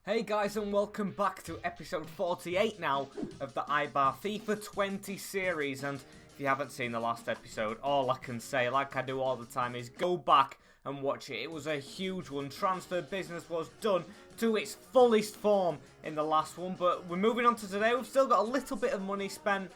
Hey guys, and welcome back to episode 48 now of the Eibar FIFA 20 series. And if you haven't seen the last episode, all I can say, like I do all the time, is go back and watch it. It was a huge one. Transfer business was done to its fullest form in the last one. But we're moving on to today. We've still got a little bit of money spent,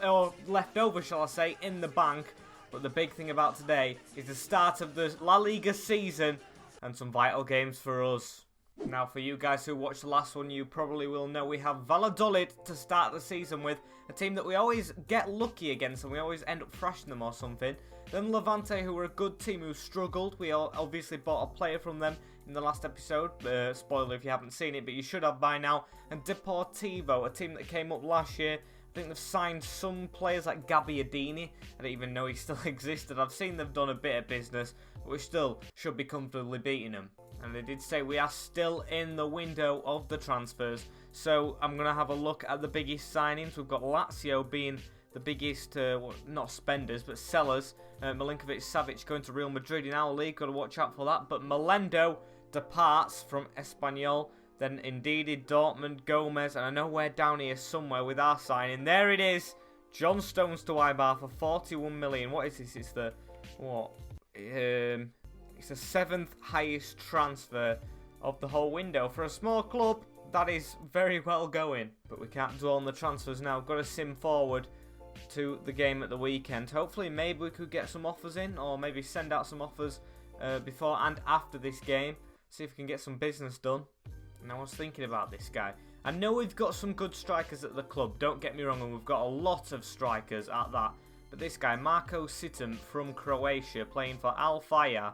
or left over, shall I say, in the bank. But the big thing about today is the start of the La Liga season and some vital games for us. Now, for you guys who watched the last one, you probably will know we have Valladolid to start the season with. A team that we always get lucky against and we always end up thrashing them or something. Then Levante, who were a good team who struggled. We all obviously bought a player from them in the last episode. Spoiler if you haven't seen it, but you should have by now. And Deportivo, a team that came up last year. I think they've signed some players like Gabbiadini. I didn't even know he still existed. I've seen they've done a bit of business, but we still should be comfortably beating them. And they did say we are still in the window of the transfers. So I'm going to have a look at the biggest signings. We've got Lazio being the biggest, not spenders, but sellers. Milinkovic-Savic going to Real Madrid in our league. Got to watch out for that. But Melendo departs from Espanyol. Then Ndidi, Dortmund, Gomez. And I know we're down here somewhere with our signing. There it is. John Stones to Eibar for 41 million. What is this? It's the, what? It's the 7th highest transfer of the whole window. For a small club, that is very well going. But we can't dwell on the transfers now. Got to sim forward to the game at the weekend. Hopefully, maybe we could get some offers in. Or maybe send out some offers before and after this game. See if we can get some business done. And I was thinking about this guy. I know we've got some good strikers at the club. Don't get me wrong. And we've got a lot of strikers at that. But this guy, Marko Situm from Croatia, playing for Al-Fayha.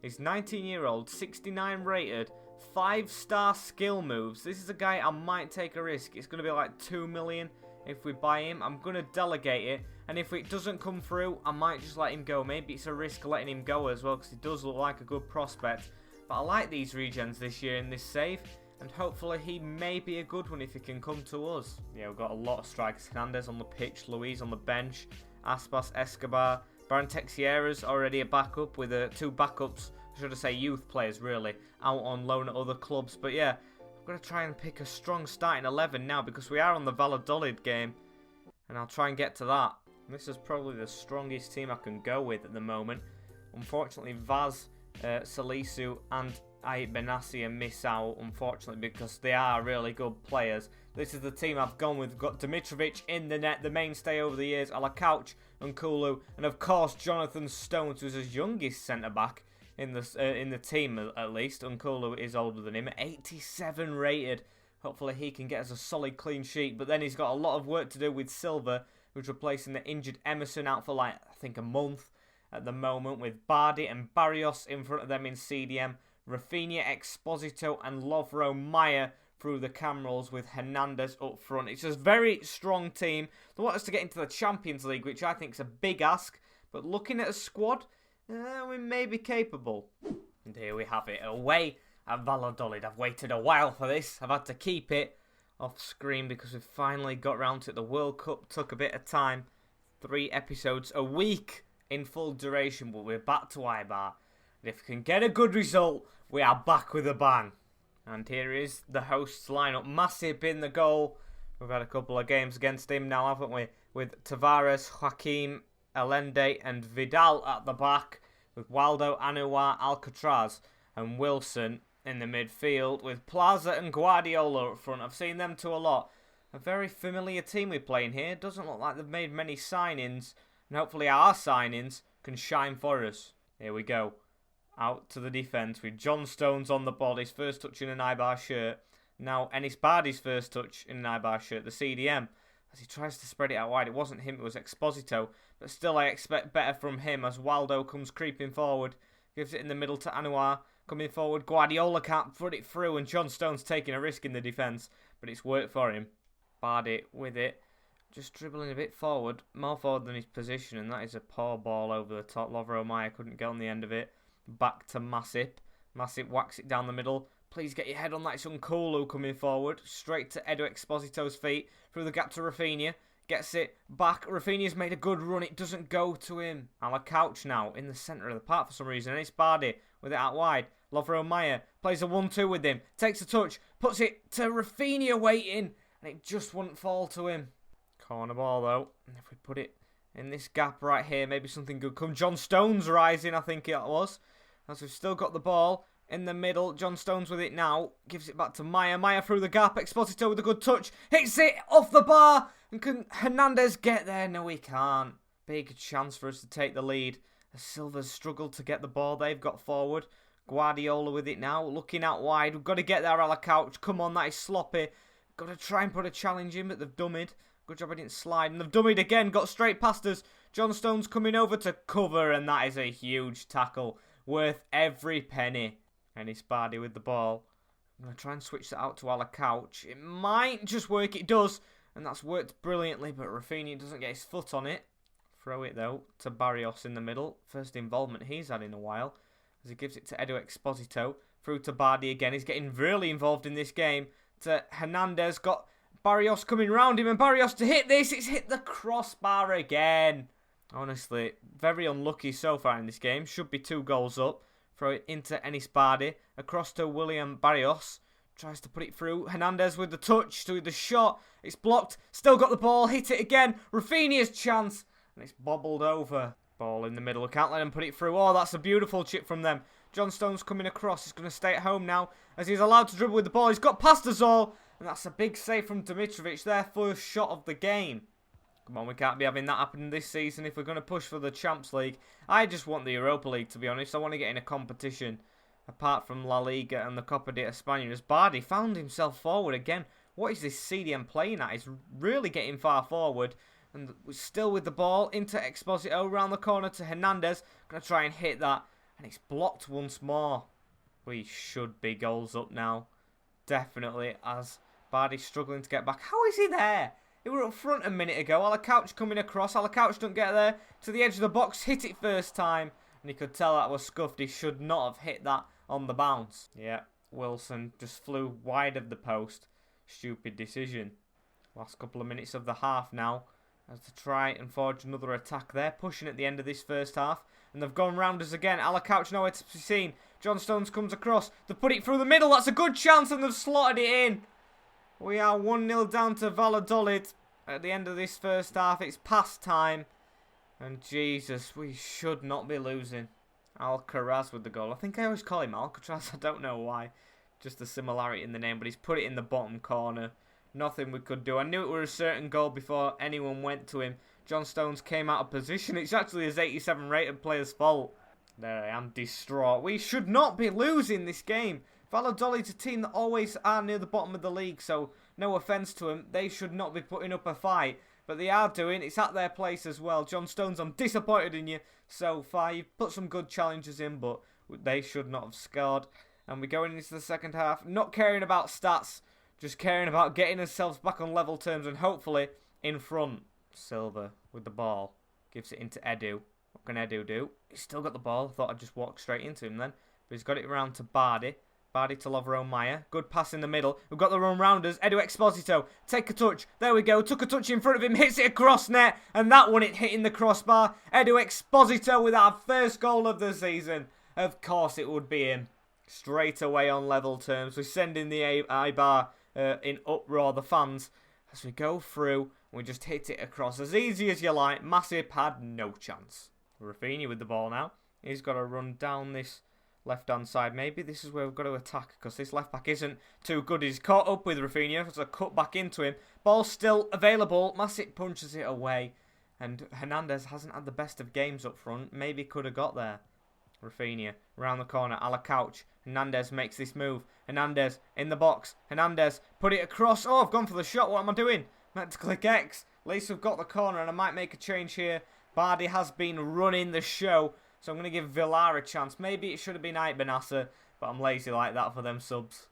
He's 19-year-old, 69 rated, 5-star skill moves. This is a guy I might take a risk. It's going to be like 2 million if we buy him. I'm going to delegate it. And if it doesn't come through, I might just let him go. Maybe it's a risk letting him go as well because he does look like a good prospect. But I like these regens this year in this save. And hopefully he may be a good one if he can come to us. Yeah, we've got a lot of strikers. Hernandez on the pitch, Luis on the bench, Aspas, Escobar. Baron Texiera's already a backup with 2 backups, should I say youth players really, out on loan at other clubs. But yeah, I'm going to try and pick a strong starting 11 now because we are on the Valladolid game. And I'll try and get to that. This is probably the strongest team I can go with at the moment. Unfortunately, Vaz, Salisu and Ait Benassia miss out, unfortunately, because they are really good players. This is the team I've gone with. We've got Dimitrovic in the net, the mainstay over the years, Alakouch, Nkulu, and of course Jonathan Stones, who's his youngest centre-back in the team at least. Nkulu is older than him, 87 rated. Hopefully he can get us a solid clean sheet, but then he's got a lot of work to do with Silva, who's replacing the injured Emerson out for like, I think a month at the moment, with Bardi and Barrios in front of them in CDM. Rafinha, Exposito and Lovro Maya through the cam rolls with Hernandez up front. It's a very strong team. They want us to get into the Champions League, which I think is a big ask. But looking at a squad, we may be capable. And here we have it, away at Valladolid. I've waited a while for this. I've had to keep it off screen because we've finally got round to it. The World Cup took a bit of time. 3 episodes a week in full duration, but we're back to Eibar. And if we can get a good result, we are back with a bang. And here is the hosts lineup. Masip in the goal. We've had a couple of games against him now, haven't we? With Tavares, Joaquim, Allende and Vidal at the back. With Waldo, Anouar, Alcatraz and Wilson in the midfield. With Plaza and Guardiola up front. I've seen them two a lot. A very familiar team we're playing here. Doesn't look like they've made many signings. And hopefully our signings can shine for us. Here we go. Out to the defence with John Stones on the ball. His first touch in an Eibar shirt. Now Enis Bardi's first touch in an Eibar shirt. The CDM. As he tries to spread it out wide. It wasn't him, it was Exposito. But still I expect better from him as Waldo comes creeping forward. Gives it in the middle to Anouar. Coming forward. Guardiola can't put it through. And John Stones taking a risk in the defence. But it's worked for him. Bardi with it. Just dribbling a bit forward. More forward than his position. And that is a poor ball over the top. Lovro Maya couldn't get on the end of it. Back to Masip. Masip whacks it down the middle. Please get your head on that. It's Nkulu coming forward. Straight to Edu Exposito's feet. Through the gap to Rafinha. Gets it back. Rafinha's made a good run. It doesn't go to him. Alakouch now in the centre of the park for some reason. And it's Bardi with it out wide. Lovro Maya plays a 1-2 with him. Takes a touch. Puts it to Rafinha waiting. And it just wouldn't fall to him. Corner ball though. And if we put it in this gap right here, maybe something good come. John Stones rising, I think it was. As we've still got the ball in the middle. John Stones with it now. Gives it back to Maya. Maya through the gap. Exposito with a good touch. Hits it off the bar. And can Hernandez get there? No, he can't. Big chance for us to take the lead. As Silva's struggled to get the ball. They've got forward. Guardiola with it now. Looking out wide. We've got to get there, Couch. Come on, that is sloppy. Got to try and put a challenge in, but they've dummied. Good job I didn't slide. And they've dummied again. Got straight past us. John Stones coming over to cover. And that is a huge tackle. Worth every penny. And it's Bardi with the ball. I'm going to try and switch that out to Couch. It might just work. It does. And that's worked brilliantly. But Rafinha doesn't get his foot on it. Throw it, though, to Barrios in the middle. First involvement he's had in a while. As he gives it to Edu Exposito. Through to Bardi again. He's getting really involved in this game. To Hernandez. Got Barrios coming round him. And Barrios to hit this. It's hit the crossbar again. Honestly, very unlucky so far in this game. Should be 2 goals up. Throw it into Enis Bardi. Across to William Barrios. Tries to put it through. Hernandez with the touch. To the shot. It's blocked. Still got the ball. Hit it again. Rafinha's chance. And it's bobbled over. Ball in the middle. We can't let him put it through. Oh, that's a beautiful chip from them. John Stones coming across. He's going to stay at home now. As he's allowed to dribble with the ball. He's got past us all. And that's a big save from Dimitrovic. Their first shot of the game. Come on, we can't be having that happen this season if we're going to push for the Champions League. I just want the Europa League, to be honest. I want to get in a competition apart from La Liga and the Copa de España. As Bardi found himself forward again. What is this CDM playing at? He's really getting far forward. And we're still with the ball into Exposito. Around the corner to Hernandez. Going to try and hit that. And it's blocked once more. We should be goals up now. Definitely. As Bardi's struggling to get back. How is he there? He were up front a minute ago. Couch coming across. Couch don't get there to the edge of the box. Hit it first time. And he could tell that was scuffed. He should not have hit that on the bounce. Yeah. Wilson just flew wide of the post. Stupid decision. Last couple of minutes of the half now. As to try and forge another attack there. Pushing at the end of this first half. And they've gone round us again. Couch nowhere to be seen. John Stones comes across. They've put it through the middle. That's a good chance and they've slotted it in. We are 1-0 down to Valladolid. At the end of this first half. It's past time. And Jesus, we should not be losing. Alcaraz with the goal. I think I always call him Alcatraz. I don't know why. Just a similarity in the name. But he's put it in the bottom corner. Nothing we could do. I knew it was a certain goal before anyone went to him. John Stones came out of position. It's actually his 87 rated player's fault. There I am, distraught. We should not be losing this game. Valladolid's a team that always are near the bottom of the league, so no offence to them. They should not be putting up a fight. But they are doing. It's at their place as well. John Stones, I'm disappointed in you so far. You've put some good challenges in, but they should not have scored. And we're going into the second half, not caring about stats, just caring about getting ourselves back on level terms and hopefully in front. Silva with the ball. Gives it into Edu. What can Edu do? He's still got the ball. Thought I'd just walk straight into him then. But he's got it around to Bardi. Bardi to Lovro Maya. Good pass in the middle. We've got the run rounders. Edu Exposito. Take a touch. There we go. Took a touch in front of him. Hits it across net. And that one it hitting the crossbar. Edu Exposito with our first goal of the season. Of course it would be him. Straight away on level terms. We're sending the Eibar in uproar, the fans. As we go through, we just hit it across as easy as you like. Massive had no chance. Rafinha with the ball now. He's got to run down this left-hand side. Maybe this is where we've got to attack because this left-back isn't too good. He's caught up with Rafinha. It's a cut back into him. Ball still available. Massic punches it away. And Hernandez hasn't had the best of games up front. Maybe could have got there. Rafinha around the corner. Couch. Hernandez makes this move. Hernandez in the box. Hernandez put it across. Oh, I've gone for the shot. What am I doing? Meant to click X. At least we've got the corner and I might make a change here. Bardi has been running the show. So I'm going to give Villar a chance. Maybe it should have been Benasser, but I'm lazy like that for them subs.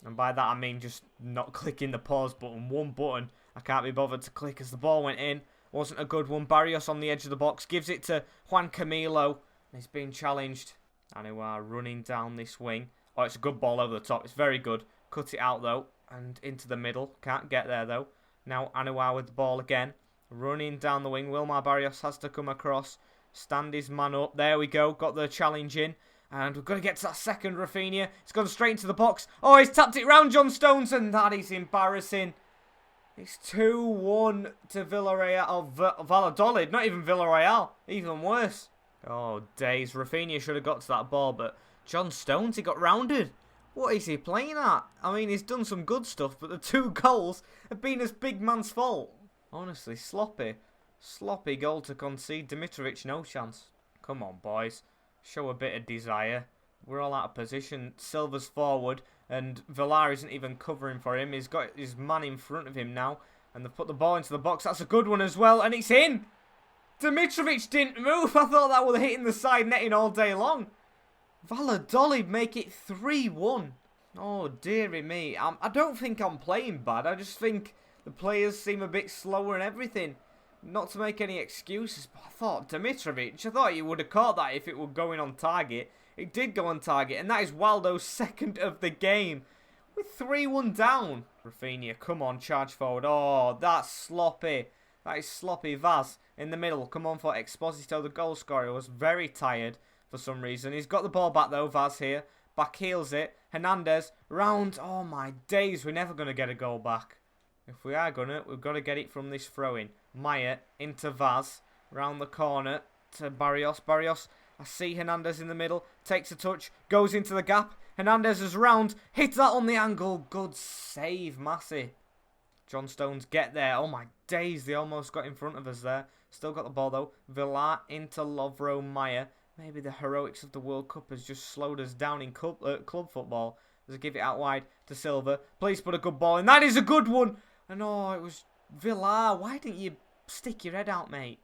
And by that I mean just not clicking the pause button. One button I can't be bothered to click as the ball went in. Wasn't a good one. Barrios on the edge of the box. Gives it to Juan Camilo. He's being challenged. And we are running down this wing. Oh, it's a good ball over the top. It's very good. Cut it out though. And into the middle. Can't get there though. Now Anouar with the ball again. Running down the wing. Wilmar Barrios has to come across. Stand his man up. There we go. Got the challenge in. And we've got to get to that second, Rafinha. It's gone straight into the box. Oh, he's tapped it round John Stones, and that is embarrassing. It's 2-1 to Villarreal. Oh, Valladolid, not even Villarreal. Even worse. Oh, days. Rafinha should have got to that ball, but John Stones, he got rounded. What is he playing at? I mean, he's done some good stuff, but the 2 goals have been his big man's fault. Honestly, sloppy. Sloppy goal to concede. Dimitrovic, no chance. Come on, boys. Show a bit of desire. We're all out of position. Silva's forward, and Villar isn't even covering for him. He's got his man in front of him now, and they've put the ball into the box. That's a good one as well, and it's in! Dimitrovic didn't move. I thought that would have hit the side netting all day long. Valladolid make it 3-1. Oh, dearie me. I don't think I'm playing bad. I just think the players seem a bit slower and everything. Not to make any excuses, but I thought Dimitrovic, I thought he would have caught that if it were going on target. It did go on target, and that is Waldo's second of the game. With 3-1 down. Rafinha, come on, charge forward. Oh, that's sloppy. That is sloppy. Vaz in the middle. Come on for Exposito, the goal scorer. Was very tired for some reason. He's got the ball back though, Vaz here. Back heels it. Hernandez, round. Oh my days, we're never going to get a goal back. If we are going to, we've got to get it from this throw-in. Maya into Vaz. Round the corner to Barrios. Barrios, I see Hernandez in the middle. Takes a touch. Goes into the gap. Hernandez is round. Hits that on the angle. Good save, Massey. John Stones get there. Oh my days, they almost got in front of us there. Still got the ball though. Villar into Lovro Maya. Maybe the heroics of the World Cup has just slowed us down in club football. As I give it out wide to Silva. Please put a good ball in. That is a good one. And oh, it was Villar. Why didn't you stick your head out, mate?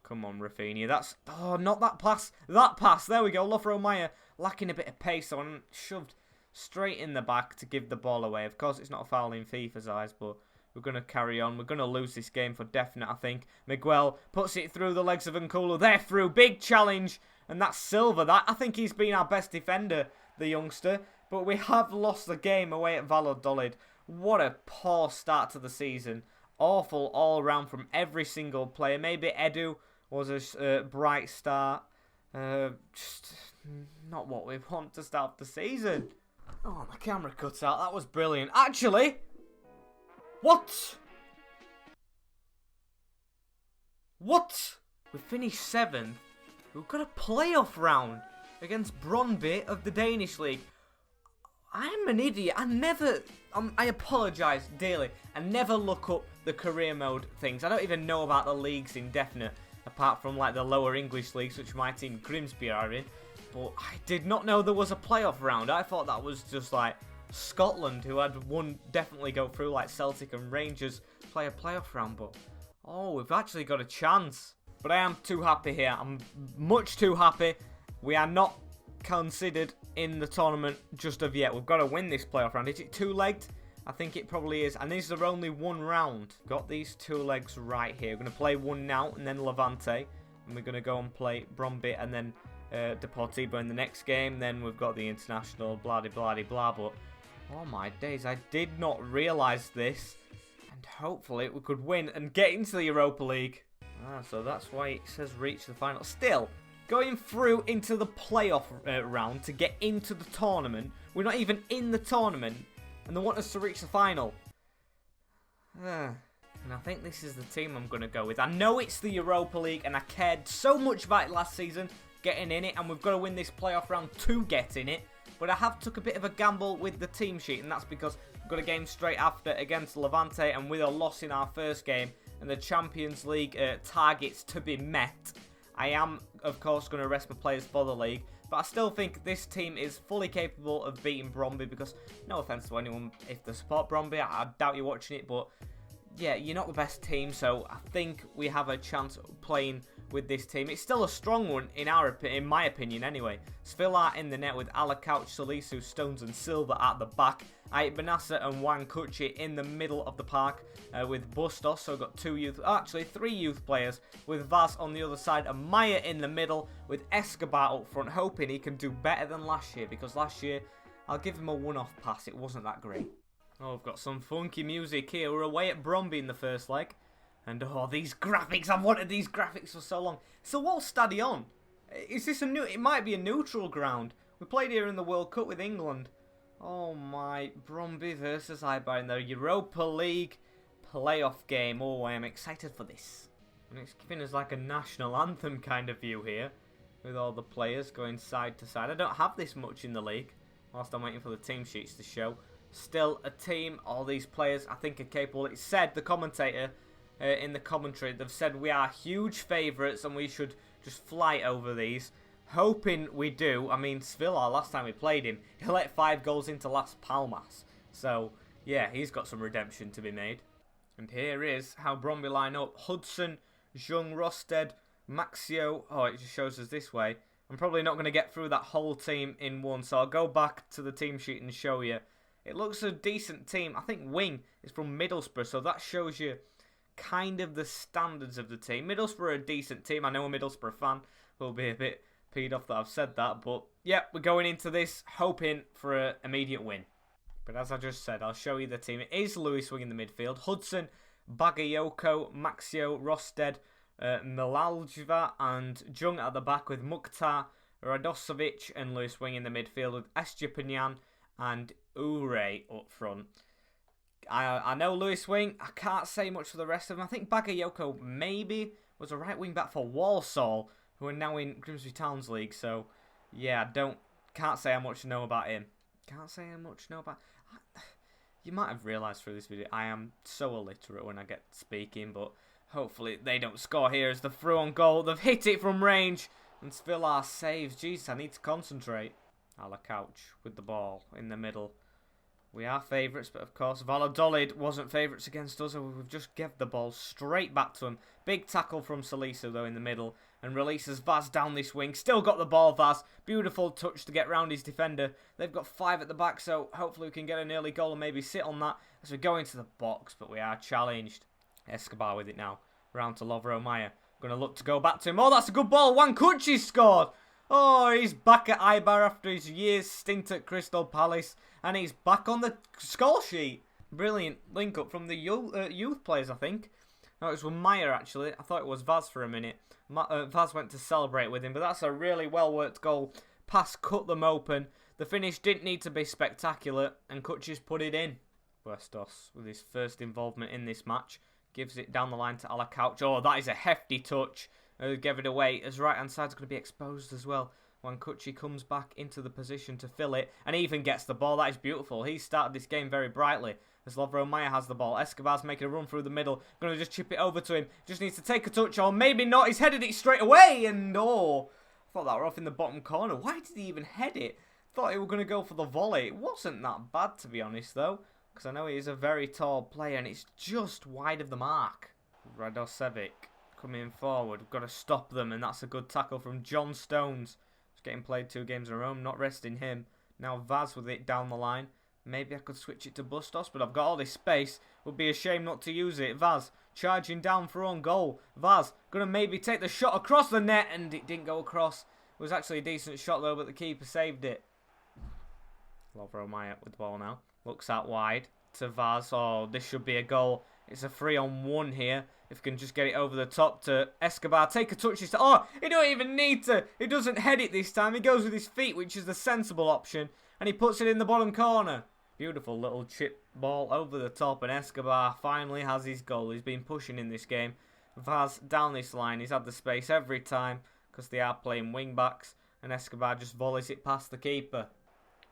Come on, Rafinha. That's... Oh, not that pass. That pass. There we go. Lovro Maya lacking a bit of pace on. Shoved straight in the back to give the ball away. Of course, it's not a foul in FIFA's eyes, but we're going to carry on. We're going to lose this game for definite, I think. Miguel puts it through the legs of Nkulu. They're through. Big challenge. And that's Silva. I think he's been our best defender, the youngster. But we have lost the game away at Valladolid. What a poor start to the season. Awful all round from every single player. Maybe Edu was a bright start. Just not what we want to start the season. Oh, my camera cut out. That was brilliant. Actually, what? We finished 7th. We've got a playoff round against Brøndby of the Danish League. I'm an idiot. I apologise dearly. I never look up the career mode things. I don't even know about the leagues indefinite, apart from like the lower English leagues, which my team Grimsby are in. But I did not know there was a playoff round. I thought that was just like Scotland, who had one definitely go through, like Celtic and Rangers play a playoff round. But oh, we've actually got a chance. But I am too happy here. I'm much too happy. We are not considered in the tournament just of yet. We've got to win this playoff round. Is it 2-legged? I think it probably is. And is there only 1 round? Got these 2 legs right here. We're going to play one now and then Levante. And we're going to go and play Brøndby and then Deportivo in the next game. Then we've got the international blah blah blah. But oh my days, I did not realise this. And hopefully we could win and get into the Europa League. So that's why it says reach the final. Still, going through into the playoff round to get into the tournament. We're not even in the tournament. And they want us to reach the final. And I think this is the team I'm going to go with. I know it's the Europa League and I cared so much about it last season, getting in it. And we've got to win this playoff round to get in it. But I have took a bit of a gamble with the team sheet. And that's because we've got a game straight after against Levante. And with a loss in our first game and the Champions League targets to be met, I am, of course, going to rest my players for the league. But I still think this team is fully capable of beating Brøndby because, no offence to anyone if they support Brøndby, I doubt you're watching it, but yeah, you're not the best team, so I think we have a chance of playing with this team. It's still a strong one in my opinion anyway. Svilar in the net with Alakouch, Salisu, Stones and Silva at the back. Benassa and Wankuchi in the middle of the park with Bustos. So we've got 3 youth players with Vaz on the other side and Maya in the middle with Escobar up front, hoping he can do better than last year because last year, I'll give him a one-off pass. It wasn't that great. Oh, we've got some funky music here. We're away at Brøndby in the first leg. And oh, these graphics. I've wanted these graphics for so long. So what stadion? Is this a new... It might be a neutral ground. We played here in the World Cup with England. Oh my, Bromby versus Eibar in the Europa League playoff game. Oh, I am excited for this. And it's giving us like a national anthem kind of view here, with all the players going side to side. I don't have this much in the league, whilst I'm waiting for the team sheets to show. Still a team, all these players I think are capable. It said, the commentator in the commentary, they've said we are huge favourites and we should just fly over these. Hoping we do. I mean, Sevilla, last time we played him, he let 5 goals into Las Palmas. So, yeah, he's got some redemption to be made. And here is how Bromby line up. Hudson, Jung, Rosted, Maxio. Oh, it just shows us this way. I'm probably not going to get through that whole team in one, so I'll go back to the team sheet and show you. It looks a decent team. I think Wing is from Middlesbrough, so that shows you kind of the standards of the team. Middlesbrough are a decent team. I know a Middlesbrough fan will be a bit peed off that I've said that, but yeah, we're going into this hoping for an immediate win. But as I just said, I'll show you the team. It is Lewis Wing in the midfield, Hudson, Bagayoko, Maxio, Rosted, Milaljva and Jung at the back with Mukhtar, Radosovic and Lewis Wing in the midfield with Estepanian and Ure up front. I know Lewis Wing, I can't say much for the rest of them. I think Bagayoko maybe was a right wing back for Walsall, who are now in Grimsby Towns League, so yeah, can't say how much I know about him. Can't say how much I know about... You might have realised through this video, I am so illiterate when I get speaking, but hopefully they don't score here as the through on goal. They've hit it from range, and Svilar saves. Jeez, I need to concentrate. Couch with the ball in the middle. We are favourites, but of course Valladolid wasn't favourites against us, and we've just given the ball straight back to him. Big tackle from Salisa though in the middle, and releases Vaz down this wing. Still got the ball, Vaz. Beautiful touch to get round his defender. They've got 5 at the back, so hopefully we can get an early goal and maybe sit on that as we go into the box, but we are challenged. Escobar with it now. Round to Lovro Maya. Going to look to go back to him. Oh, that's a good ball. Wankuchi scored. Oh, he's back at Eibar after his year's stint at Crystal Palace. And he's back on the score sheet. Brilliant link up from the youth players, I think. No, it was Maya, actually. I thought it was Vaz for a minute. Vaz went to celebrate with him. But that's a really well-worked goal. Pass cut them open. The finish didn't need to be spectacular. And Kuchi's put it in. Bustos, with his first involvement in this match, gives it down the line to Couch. Oh, that is a hefty touch. Gave it away. His right-hand side's going to be exposed as well. When Kuchi comes back into the position to fill it and even gets the ball. That is beautiful. He started this game very brightly as Lovro Maya has the ball. Escobar's making a run through the middle. Going to just chip it over to him. Just needs to take a touch, or maybe not. He's headed it straight away, and oh, I thought that were off in the bottom corner. Why did he even head it? Thought he were going to go for the volley. It wasn't that bad, to be honest, though, because I know he is a very tall player and it's just wide of the mark. Radosevic coming forward. We've got to stop them, and that's a good tackle from John Stones. He's getting played 2 games in a row. Not resting him. Now Vaz with it down the line. Maybe I could switch it to Bustos, but I've got all this space. Would be a shame not to use it. Vaz charging down for own goal. Vaz going to maybe take the shot across the net, and it didn't go across. It was actually a decent shot though, but the keeper saved it. Lovro Maya with the ball now. Looks out wide to Vaz. Oh, this should be a goal. It's a 3-on-1 here. If we can just get it over the top to Escobar. Take a touch. Oh, he don't even need to. He doesn't head it this time. He goes with his feet, which is the sensible option. And he puts it in the bottom corner. Beautiful little chip ball over the top. And Escobar finally has his goal. He's been pushing in this game. Vaz down this line. He's had the space every time because they are playing wing backs. And Escobar just volleys it past the keeper.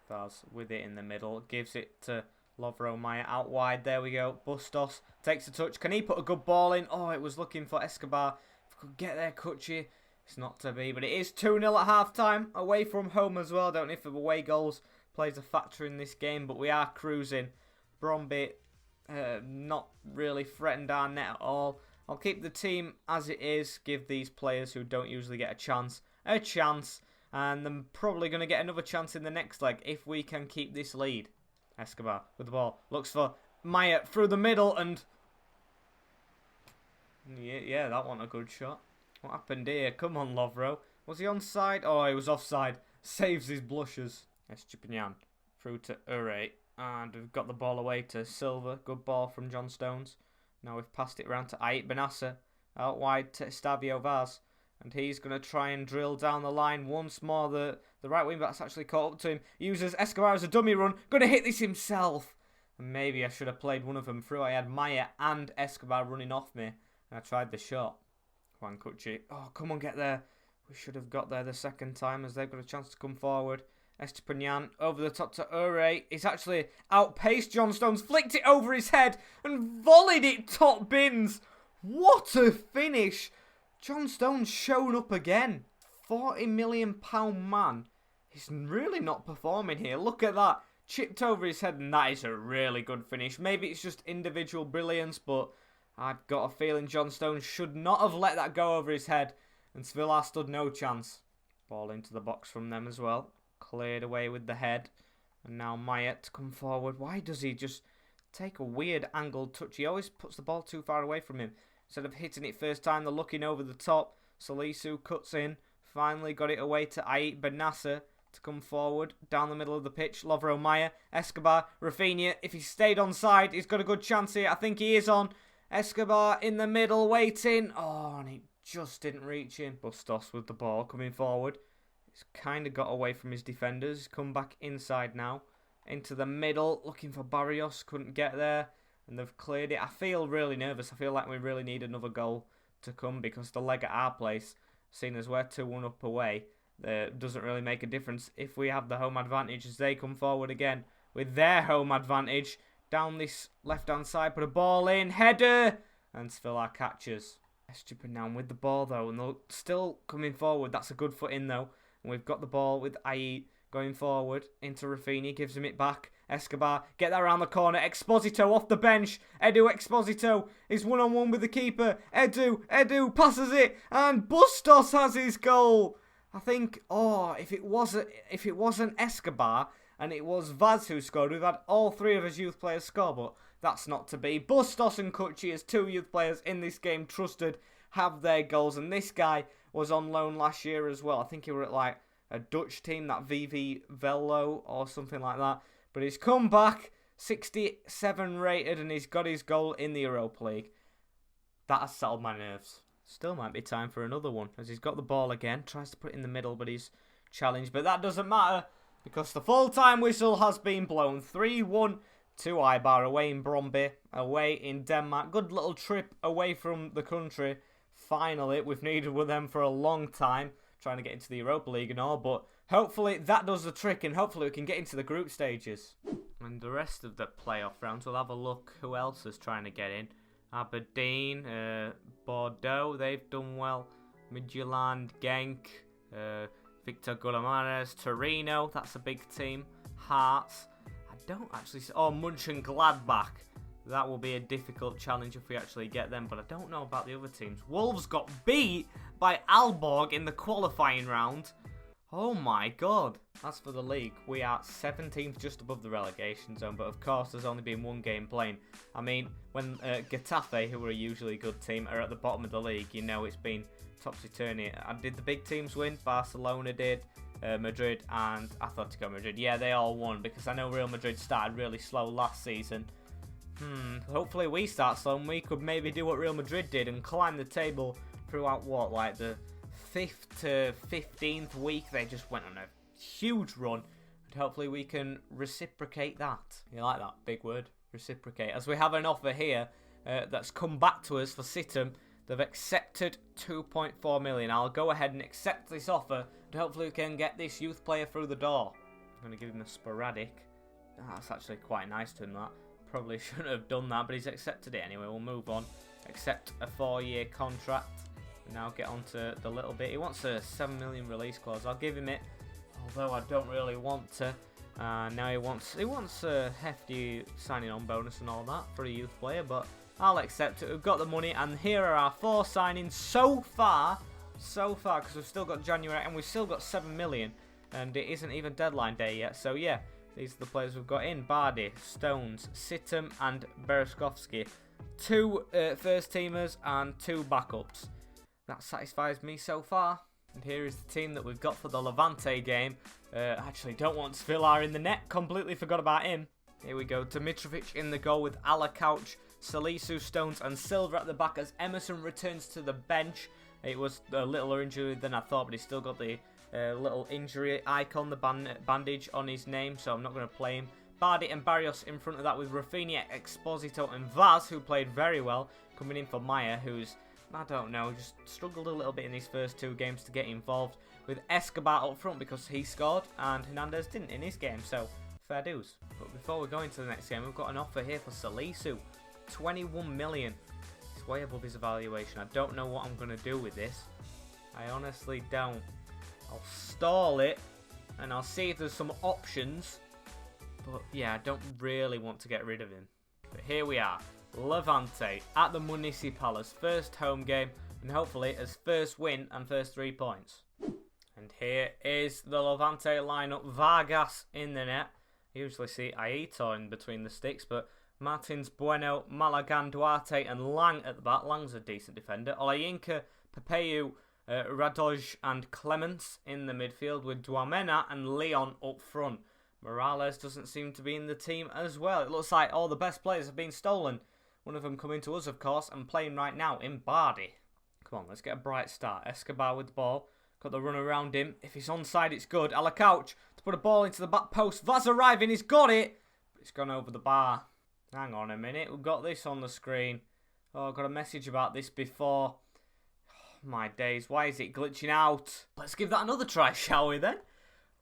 Vaz with it in the middle. Gives it to Lovro Maya out wide. There we go. Bustos takes a touch. Can he put a good ball in? Oh, it was looking for Escobar. If we could get there, Kuchi. It's not to be, but it is 2-0 at half-time. Away from home as well. Don't know if away goals plays a factor in this game, but we are cruising. Bromby not really threatened our net at all. I'll keep the team as it is. Give these players who don't usually get a chance. And I'm probably going to get another chance in the next leg if we can keep this lead. Escobar with the ball. Looks for Maya through the middle and... Yeah, that wasn't a good shot. What happened here? Come on, Lovro. Was he onside? Oh, he was offside. Saves his blushes. Estepanian through to Ure. And we've got the ball away to Silva. Good ball from John Stones. Now we've passed it around to Ait Benassa. Out wide to Estavio Vaz. And he's going to try and drill down the line once more. The right wing back's actually caught up to him. He uses Escobar as a dummy run. Going to hit this himself. And maybe I should have played one of them through. I had Maya and Escobar running off me. And I tried the shot. Juan Cucci. Oh, come on, get there. We should have got there the second time as they've got a chance to come forward. Estepanian over the top to Ure. He's actually outpaced John Stones. Flicked it over his head and volleyed it top bins. What a finish. John Stones shown up again. £40 million man. He's really not performing here. Look at that. Chipped over his head, and that is a really good finish. Maybe it's just individual brilliance, but I've got a feeling John Stones should not have let that go over his head, and Sevilla stood no chance. Ball into the box from them as well. Cleared away with the head. And now Maya to come forward. Why does he just take a weird angled touch? He always puts the ball too far away from him. Instead of hitting it first time, they're looking over the top. Salisu cuts in. Finally got it away to Ait Benasser to come forward. Down the middle of the pitch. Lovro Maya. Escobar. Rafinha. If he stayed on side, he's got a good chance here. I think he is on. Escobar in the middle, waiting. Oh, and he just didn't reach him. Bustos with the ball coming forward. He's kind of got away from his defenders. He's come back inside now. Into the middle. Looking for Barrios. Couldn't get there. And they've cleared it. I feel really nervous. I feel like we really need another goal to come because the leg at our place, seeing as we're 2-1 up away, doesn't really make a difference if we have the home advantage as they come forward again with their home advantage. Down this left-hand side, put a ball in. Header! And Sevilla catches. Estepanian with the ball though, and they're still coming forward. That's a good foot in though. And we've got the ball with Ait going forward into Rafinha. Gives him it back. Escobar, get that around the corner. Exposito off the bench. Edu Exposito is one-on-one with the keeper. Edu passes it, and Bustos has his goal. I think, if it wasn't Escobar and it was Vaz who scored, we've had all three of his youth players score, but that's not to be. Bustos and Cucci, as two youth players in this game trusted, have their goals, and this guy was on loan last year as well. I think he were at like a Dutch team, that VV Venlo or something like that. But he's come back, 67 rated, and he's got his goal in the Europa League. That has settled my nerves. Still might be time for another one, as he's got the ball again. Tries to put it in the middle, but he's challenged. But that doesn't matter, because the full-time whistle has been blown. 3-1 to Eibar, away in Brøndby, away in Denmark. Good little trip away from the country. Finally, we've needed with them for a long time, trying to get into the Europa League and all, but hopefully that does the trick, and hopefully we can get into the group stages. And the rest of the playoff rounds, we'll have a look who else is trying to get in. Aberdeen, Bordeaux, they've done well. Midtjylland, Genk, Victor Gulamares, Torino, that's a big team. Hearts, I don't actually see... Oh, Mönchengladbach. That will be a difficult challenge if we actually get them, but I don't know about the other teams. Wolves got beat by Aalborg in the qualifying round. Oh my god. As for the league, we are 17th, just above the relegation zone, but of course there's only been one game playing. I mean, when Getafe, who are a usually good team, are at the bottom of the league, you know it's been topsy-turvy. Did the big teams win? Barcelona did, Madrid and Atletico Madrid. Yeah, they all won, because I know Real Madrid started really slow last season. Hopefully we start slow and we could maybe do what Real Madrid did and climb the table throughout what, like the 5th to 15th week. They just went on a huge run, and hopefully we can reciprocate that. You like that big word, reciprocate, as we have an offer here that's come back to us for Situm. They've accepted 2.4 million. I'll go ahead and accept this offer, and hopefully we can get this youth player through the door. I'm going to give him a sporadic. That's actually quite nice to him, that. Probably shouldn't have done that, but he's accepted it anyway. We'll move on. Accept a 4-year contract. And now get on to the little bit. He wants a 7 million release clause. I'll give him it, although I don't really want to. Now he wants a hefty signing on bonus and all that for a youth player, but I'll accept it. We've got the money, and here are our 4 signings so far, because we've still got January and we've still got 7 million, and it isn't even deadline day yet. So yeah, these are the players we've got in: Bardi, Stones, Situm and Berezkovsky. 2 first teamers and 2 backups. That satisfies me so far. And here is the team that we've got for the Levante game. Actually, don't want Svilar in the net. Completely forgot about him. Here we go. Dimitrovic in the goal with Alakouch, Salisu, Stones and Silva at the back as Emerson returns to the bench. It was a littler injury than I thought, but he's still got the little injury icon, the bandage on his name, so I'm not going to play him. Bardi and Barrios in front of that with Rafinha, Exposito and Vaz, who played very well, coming in for Maya, who's, I don't know, just struggled a little bit in these first 2 games to get involved, with Escobar up front because he scored and Hernandez didn't in his game, so fair dues. But before we go into the next game, we've got an offer here for Salisu, 21 million. It's way above his evaluation. I don't know what I'm going to do with this. I honestly don't. I'll stall it and I'll see if there's some options. But yeah, I don't really want to get rid of him. But here we are. Levante at the Municipales. First home game. And hopefully his first win and first 3 points. And here is the Levante lineup. Vargas in the net. You usually see Aito in between the sticks. But Martins, Bueno, Malagan, Duarte and Lang at the back. Lang's a decent defender. Olayinka, Papeu, Radoj and Clements in the midfield. With Duamena and Leon up front. Morales doesn't seem to be in the team as well. It looks like all the best players have been stolen. One of them coming to us, of course, and playing right now in Bardi. Come on, let's get a bright start. Escobar with the ball. Got the run around him. If he's onside, it's good. Alacouch to put a ball into the back post. Vaz arriving. He's got it. But it's gone over the bar. Hang on a minute. We've got this on the screen. Oh, I got a message about this before. Oh, my days. Why is it glitching out? Let's give that another try, shall we then?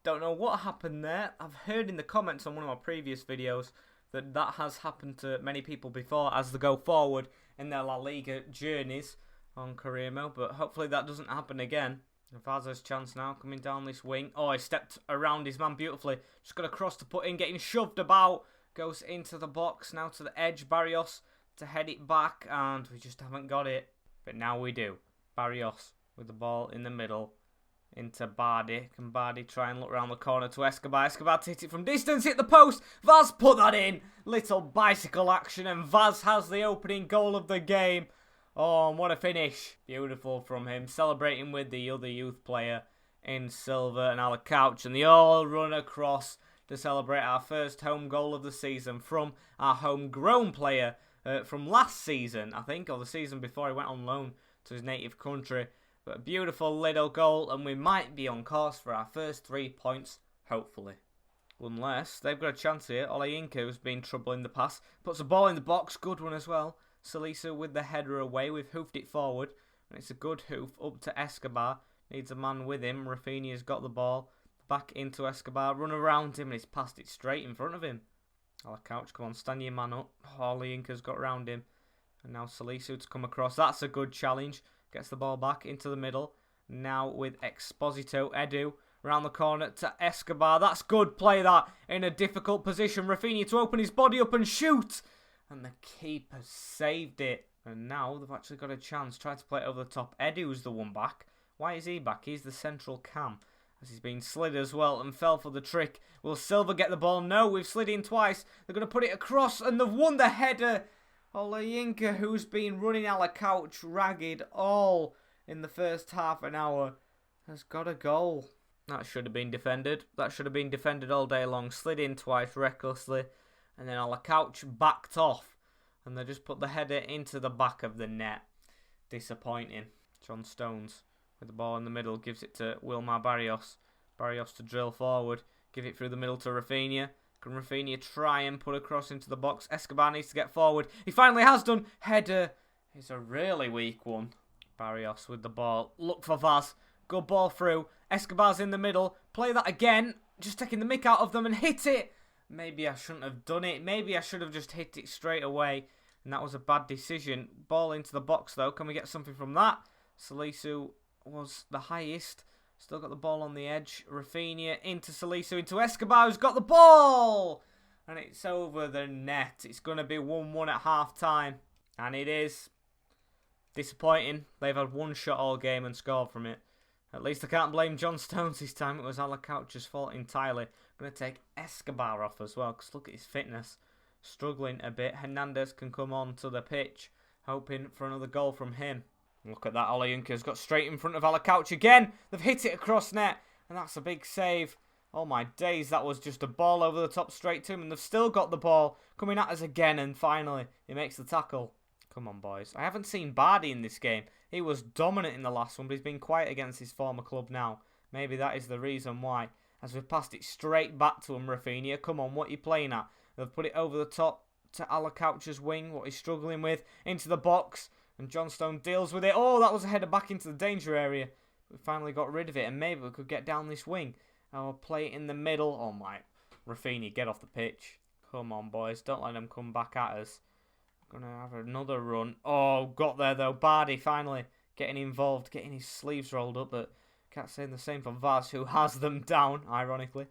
Don't know what happened there. I've heard in the comments on one of my previous videos that that has happened to many people before as they go forward in their La Liga journeys on career mode. But hopefully that doesn't happen again. Vaz's chance now coming down this wing. Oh, he stepped around his man beautifully. Just got a cross to put in, getting shoved about. Goes into the box, now to the edge. Barrios to head it back, and we just haven't got it. But now we do. Barrios with the ball in the middle. Into Bardi. Can Bardi try and look around the corner to Escobar? Escobar to hit it from distance, hit the post. Vaz put that in. Little bicycle action, and Vaz has the opening goal of the game. Oh, and what a finish. Beautiful from him. Celebrating with the other youth player in Silva and Alacouch. And they all run across to celebrate our first home goal of the season from our homegrown player from last season, I think, or the season before he went on loan to his native country. But a beautiful little goal, and we might be on course for our first 3 points, hopefully. Unless they've got a chance here. Olayinka, who's been troubling the pass, puts a ball in the box. Good one as well. Salisu with the header away. We've hoofed it forward, and it's a good hoof up to Escobar. Needs a man with him. Rafinha's got the ball. Back into Escobar. Run around him, and he's passed it straight in front of him. Alacouch, come on, stand your man up. Olayinka's got round him. And now Salisu to come across. That's a good challenge. Gets the ball back into the middle. Now with Exposito, Edu, around the corner to Escobar. That's good play, that, in a difficult position. Rafinha to open his body up and shoot. And the keeper saved it. And now they've actually got a chance. Tried to play it over the top. Edu's the one back. Why is he back? He's the central cam. As he's been slid as well and fell for the trick. Will Silva get the ball? No, we've slid in twice. They're going to put it across, and they've won the header. Olayinka, who's been running Alacouch ragged all in the first half an hour, has got a goal. That should have been defended. That should have been defended all day long. Slid in twice recklessly, and then Alacouch backed off, and they just put the header into the back of the net. Disappointing. John Stones with the ball in the middle, gives it to Wilmar Barrios. Barrios to drill forward, give it through the middle to Rafinha. Can Rafinha try and put a cross into the box? Escobar needs to get forward. He finally has done. Header is a really weak one. Barrios with the ball. Look for Vaz. Good ball through. Escobar's in the middle. Play that again. Just taking the mick out of them and hit it. Maybe I shouldn't have done it. Maybe I should have just hit it straight away. And that was a bad decision. Ball into the box though. Can we get something from that? Salisu was the highest. Still got the ball on the edge. Rafinha into Salisu, into Escobar, who's got the ball! And it's over the net. It's going to be 1-1 at half-time. And it is. Disappointing. They've had one shot all game and scored from it. At least I can't blame John Stones this time. It was Alacouch's fault entirely. I'm going to take Escobar off as well, because look at his fitness. Struggling a bit. Hernandez can come on to the pitch, hoping for another goal from him. Look at that, Olayinka's got straight in front of Alacouch again. They've hit it across net, and that's a big save. Oh my days, that was just a ball over the top straight to him, and they've still got the ball coming at us again, and finally, he makes the tackle. Come on, boys. I haven't seen Bardi in this game. He was dominant in the last one, but he's been quiet against his former club now. Maybe that is the reason why. As we've passed it straight back to him, Rafinha. Come on, what are you playing at? They've put it over the top to Alacouch's wing, what he's struggling with. Into the box, and Johnstone deals with it. Oh, that was a header back into the danger area. We finally got rid of it, and maybe we could get down this wing. I'll play it in the middle. Oh, my. Rafinha, get off the pitch. Come on, boys. Don't let them come back at us. I'm going to have another run. Oh, got there, though. Bardi finally getting involved, getting his sleeves rolled up, but can't say the same for Vaz, who has them down, ironically.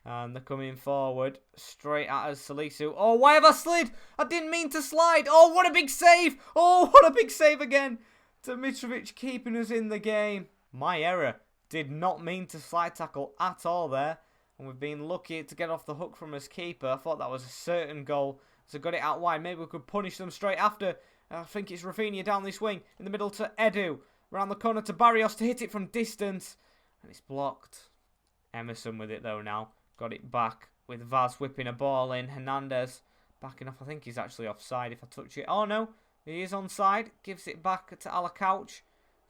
And they're coming forward. Straight at us, Salisu. Oh, why have I slid? I didn't mean to slide. Oh, what a big save. Oh, what a big save again. Dimitrovic keeping us in the game. My error. Did not mean to slide tackle at all there. And we've been lucky to get off the hook from his keeper. I thought that was a certain goal. So got it out wide. Maybe we could punish them straight after. I think it's Rafinha down this wing. In the middle to Edu. Around the corner to Barrios to hit it from distance. And it's blocked. Emerson with it though now. Got it back with Vaz whipping a ball in. Hernandez backing off. I think he's actually offside if I touch it. Oh no, he is onside. Gives it back to Alacouch.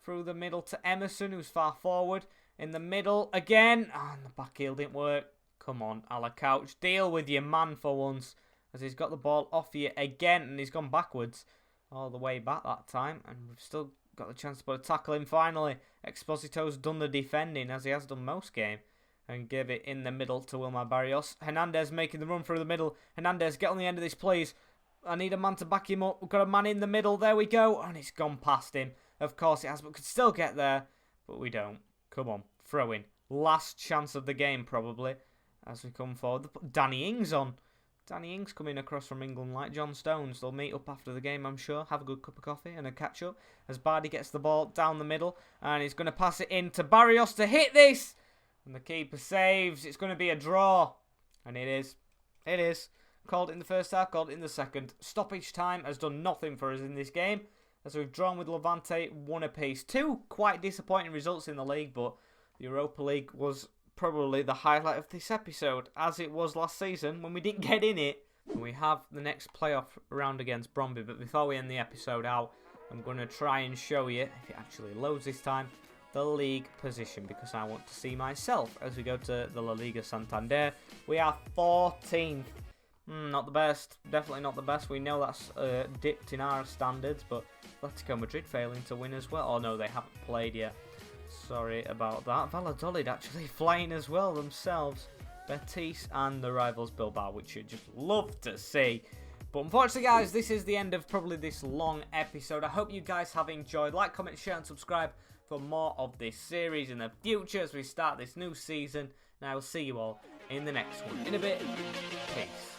Through the middle to Emerson, who's far forward. In the middle again. Oh, and the back heel didn't work. Come on, Alacouch. Deal with your man for once. As he's got the ball off you again. And he's gone backwards. All the way back that time. And we've still got the chance to put a tackle in finally. Exposito's done the defending as he has done most game. And give it in the middle to Wilmar Barrios. Hernandez making the run through the middle. Hernandez, get on the end of this, please. I need a man to back him up. We've got a man in the middle. There we go. And it's gone past him. Of course it has, but we could still get there. But we don't. Come on. Throw in. Last chance of the game, probably. As we come forward. Danny Ings on. Danny Ings coming across from England like John Stones. They'll meet up after the game, I'm sure. Have a good cup of coffee and a catch-up. As Bardi gets the ball down the middle. And he's going to pass it in to Barrios to hit this. And the keeper saves. It's going to be a draw. And it is. It is. Called it in the first half, called it in the second. Stoppage time has done nothing for us in this game. As we've drawn with Levante, 1 apiece. 2 quite disappointing results in the league, but the Europa League was probably the highlight of this episode, as it was last season when we didn't get in it. And we have the next playoff round against Bromby, but before we end the episode out, I'm going to try and show you, if it actually loads this time, the league position, because I want to see myself as we go to the La Liga Santander. We are 14th. Not the best. Definitely not the best. We know that's dipped in our standards, but Atletico Madrid failing to win as well. Oh no, they haven't played yet. Sorry about that. Valladolid actually flying as well themselves. Betis and the rivals Bilbao, which you'd just love to see. But unfortunately, guys, this is the end of probably this long episode. I hope you guys have enjoyed. Like, comment, share, and subscribe for more of this series in the future as we start this new season. And I will see you all in the next one. In a bit. Peace.